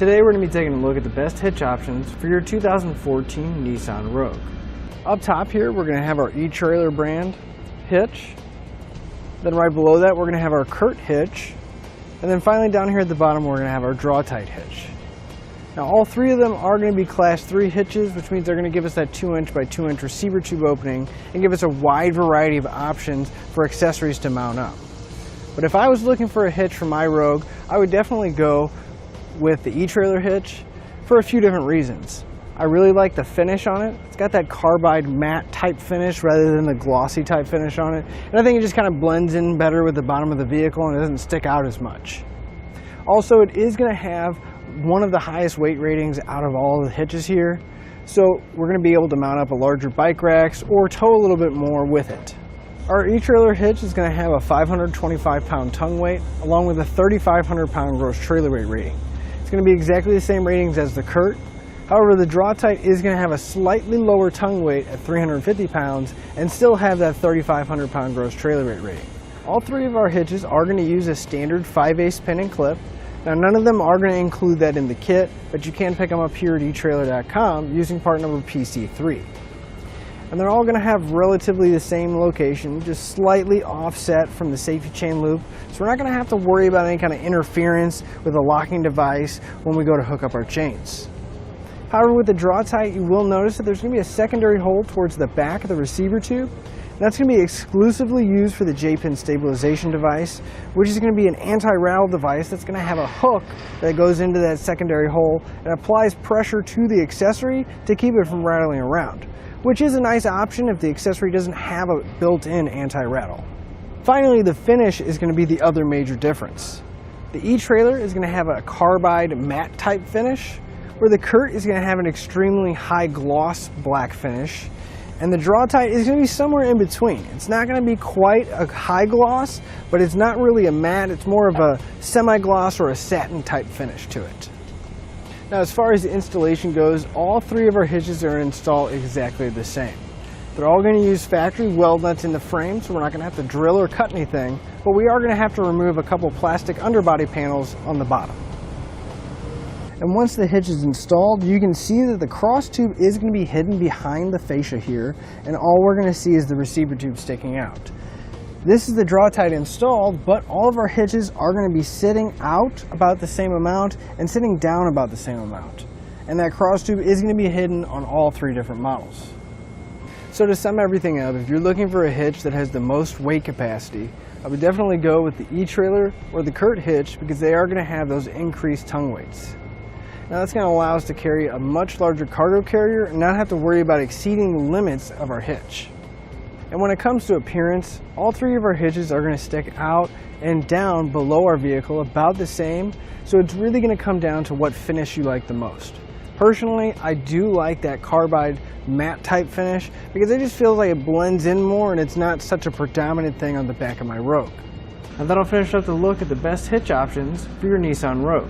Today we're going to be taking a look at the best hitch options for your 2014 Nissan Rogue. Up top here we're going to have our etrailer brand hitch. Then right below that we're going to have our CURT hitch. And then finally down here at the bottom we're going to have our Draw-Tite hitch. Now all three of them are going to be class 3 hitches, which means they're going to give us that 2" by 2" receiver tube opening and give us a wide variety of options for accessories to mount up. But if I was looking for a hitch for my Rogue, I would definitely go with the etrailer hitch for a few different reasons. I really like the finish on it. It's got that carbide matte type finish rather than the glossy type finish on it. And I think it just kind of blends in better with the bottom of the vehicle and it doesn't stick out as much. Also, it is going to have one of the highest weight ratings out of all of the hitches here. So we're going to be able to mount up a larger bike racks or tow a little bit more with it. Our etrailer hitch is going to have a 525-pound tongue weight along with a 3,500-pound gross trailer weight rating. It's going to be exactly the same ratings as the CURT. However, the Draw-Tite is going to have a slightly lower tongue weight at 350 pounds and still have that 3,500-pound gross trailer weight rating. All three of our hitches are going to use a standard 5/8 pin and clip. Now none of them are going to include that in the kit, but you can pick them up here at etrailer.com using part number PC3. And they're all going to have relatively the same location, just slightly offset from the safety chain loop. So we're not going to have to worry about any kind of interference with a locking device when we go to hook up our chains. However, with the Draw-Tite, you will notice that there's going to be a secondary hole towards the back of the receiver tube. That's going to be exclusively used for the J-pin stabilization device, which is going to be an anti-rattle device that's going to have a hook that goes into that secondary hole and applies pressure to the accessory to keep it from rattling around, which is a nice option if the accessory doesn't have a built-in anti-rattle. Finally, the finish is going to be the other major difference. The etrailer is going to have a carbide matte type finish, where the CURT is going to have an extremely high gloss black finish. And the Draw-Tite is going to be somewhere in between. It's not going to be quite a high gloss, but it's not really a matte. It's more of a semi-gloss or a satin type finish to it. Now as far as the installation goes, all three of our hitches are installed exactly the same. They're all going to use factory weld nuts in the frame, so we're not going to have to drill or cut anything, but we are going to have to remove a couple plastic underbody panels on the bottom. And once the hitch is installed, you can see that the cross tube is going to be hidden behind the fascia here, and all we're going to see is the receiver tube sticking out. This is the Draw-Tite installed, but all of our hitches are going to be sitting out about the same amount and sitting down about the same amount. And that cross tube is going to be hidden on all three different models. So to sum everything up, if you're looking for a hitch that has the most weight capacity, I would definitely go with the etrailer or the CURT hitch because they are going to have those increased tongue weights. Now that's going to allow us to carry a much larger cargo carrier and not have to worry about exceeding the limits of our hitch. And when it comes to appearance, all three of our hitches are going to stick out and down below our vehicle about the same, so it's really going to come down to what finish you like the most. Personally, I do like that carbide matte type finish because it just feels like it blends in more and it's not such a predominant thing on the back of my Rogue. And that'll finish up the look at the best hitch options for your Nissan Rogue.